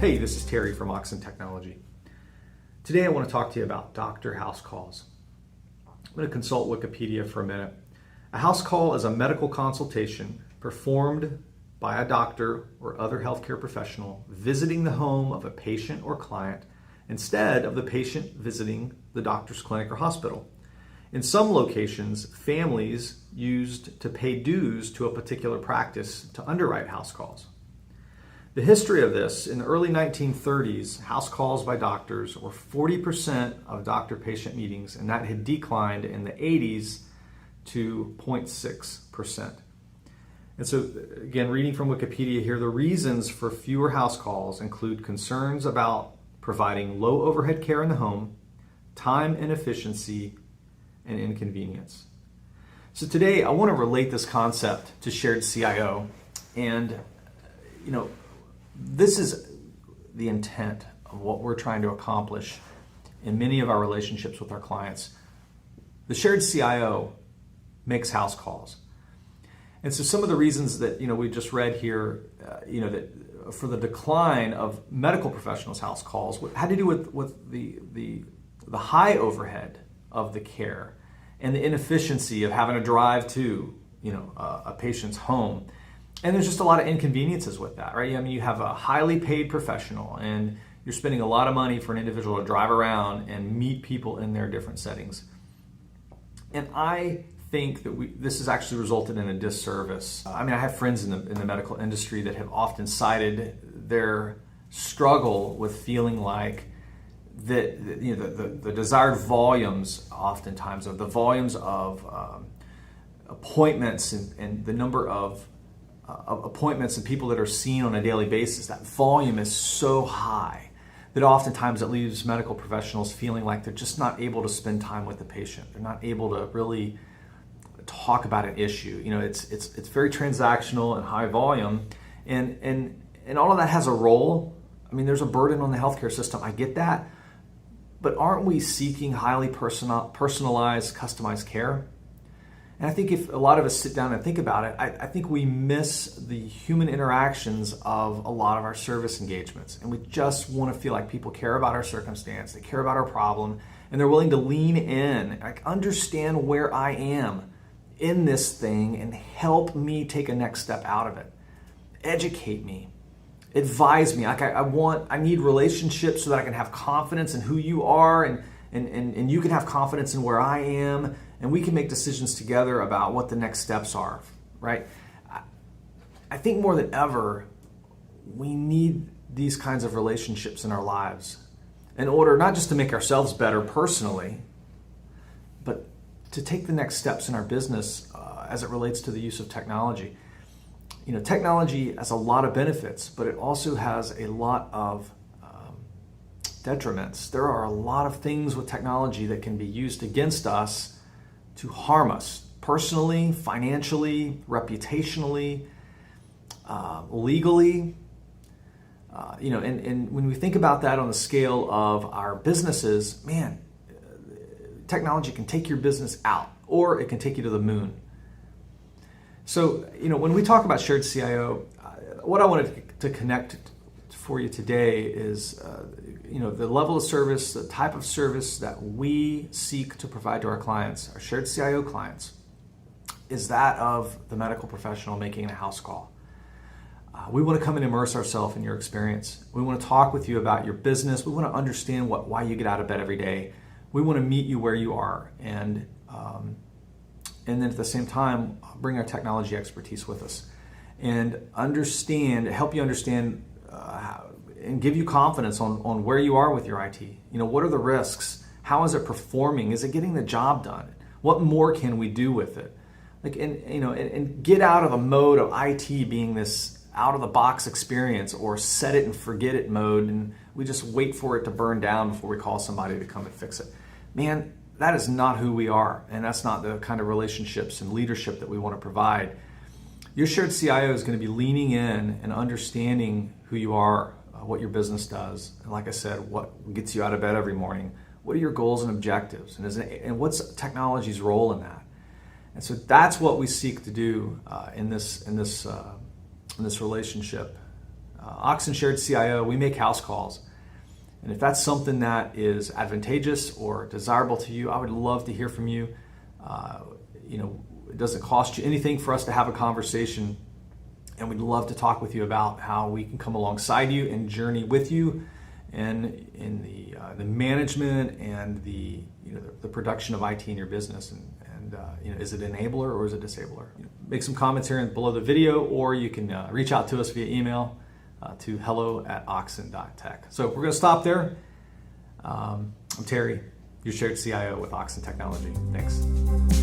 Hey, this is Terry from Oxen Technology. Today I want to talk to you about doctor house calls. I'm going to consult Wikipedia for a minute. A house call is a medical consultation performed by a doctor or other healthcare professional visiting the home of a patient or client instead of the patient visiting the doctor's clinic or hospital. In some locations, families used to pay dues to a particular practice to underwrite house calls. The history of this: in the early 1930s, house calls by doctors were 40% of doctor-patient meetings, and that had declined in the 80s to 0.6%. And so, again, reading from Wikipedia here, the reasons for fewer house calls include concerns about providing low overhead care in the home, time inefficiency, and inconvenience. So today, I want to relate this concept to shared CIO, and this is the intent of what we're trying to accomplish in many of our relationships with our clients. The shared CIO makes house calls. And so some of the reasons that we just read here, that for the decline of medical professionals' house calls had to do with the high overhead of the care and the inefficiency of having to drive to a patient's home. And there's just a lot of inconveniences with that, right? I mean, you have a highly paid professional and you're spending a lot of money for an individual to drive around and meet people in their different settings. And I think that this has actually resulted in a disservice. I mean, I have friends in the medical industry that have often cited their struggle with feeling like that the desired volumes, oftentimes, of the volumes of appointments and the number of appointments and people that are seen on a daily basis, that volume is so high that oftentimes it leaves medical professionals feeling like they're just not able to spend time with the patient. They're not able to really talk about an issue. It's very transactional and high volume, and all of that has a role. I mean, there's a burden on the healthcare system. I get that, but aren't we seeking highly personalized, customized care? And I think if a lot of us sit down and think about it, I think we miss the human interactions of a lot of our service engagements. And we just want to feel like people care about our circumstance, they care about our problem, and they're willing to lean in, like understand where I am in this thing and help me take a next step out of it. Educate me, advise me. Like I need relationships so that I can have confidence in who you are and you can have confidence in where I am, and we can make decisions together about what the next steps are, right? I think more than ever, we need these kinds of relationships in our lives in order not just to make ourselves better personally, but to take the next steps in our business as it relates to the use of technology. Technology has a lot of benefits, but it also has a lot of detriments. There are a lot of things with technology that can be used against us to harm us personally, financially, reputationally, legally. And when we think about that on the scale of our businesses, man, technology can take your business out, or it can take you to the moon. So, when we talk about shared CIO, what I wanted to connect for you today is, the level of service, the type of service that we seek to provide to our clients, our shared CIO clients, is that of the medical professional making a house call. We want to come and immerse ourselves in your experience. We want to talk with you about your business. We want to understand why you get out of bed every day. We want to meet you where you are, and then at the same time, bring our technology expertise with us and help you understand and give you confidence on where you are with your IT. What are the risks? How is it performing? Is it getting the job done? What more can we do with it? And get out of the mode of IT being this out of the box experience or set it and forget it mode, and we just wait for it to burn down before we call somebody to come and fix it. Man, that is not who we are, and that's not the kind of relationships and leadership that we want to provide. Your shared CIO is going to be leaning in and understanding who you are, what your business does, and like I said, what gets you out of bed every morning. What are your goals and objectives, and what's technology's role in that? And so that's what we seek to do in this relationship Oxen Shared CIO, we make house calls. And if that's something that is advantageous or desirable to you, I would love to hear from you. It doesn't cost you anything for us to have a conversation, and we'd love to talk with you about how we can come alongside you and journey with you in the management and the production of IT in your business. And is it an enabler or is it a disabler? Make some comments here below the video, or you can reach out to us via email to hello@oxen.tech. So we're going to stop there. I'm Terry, your Shared CIO with Oxen Technology. Thanks.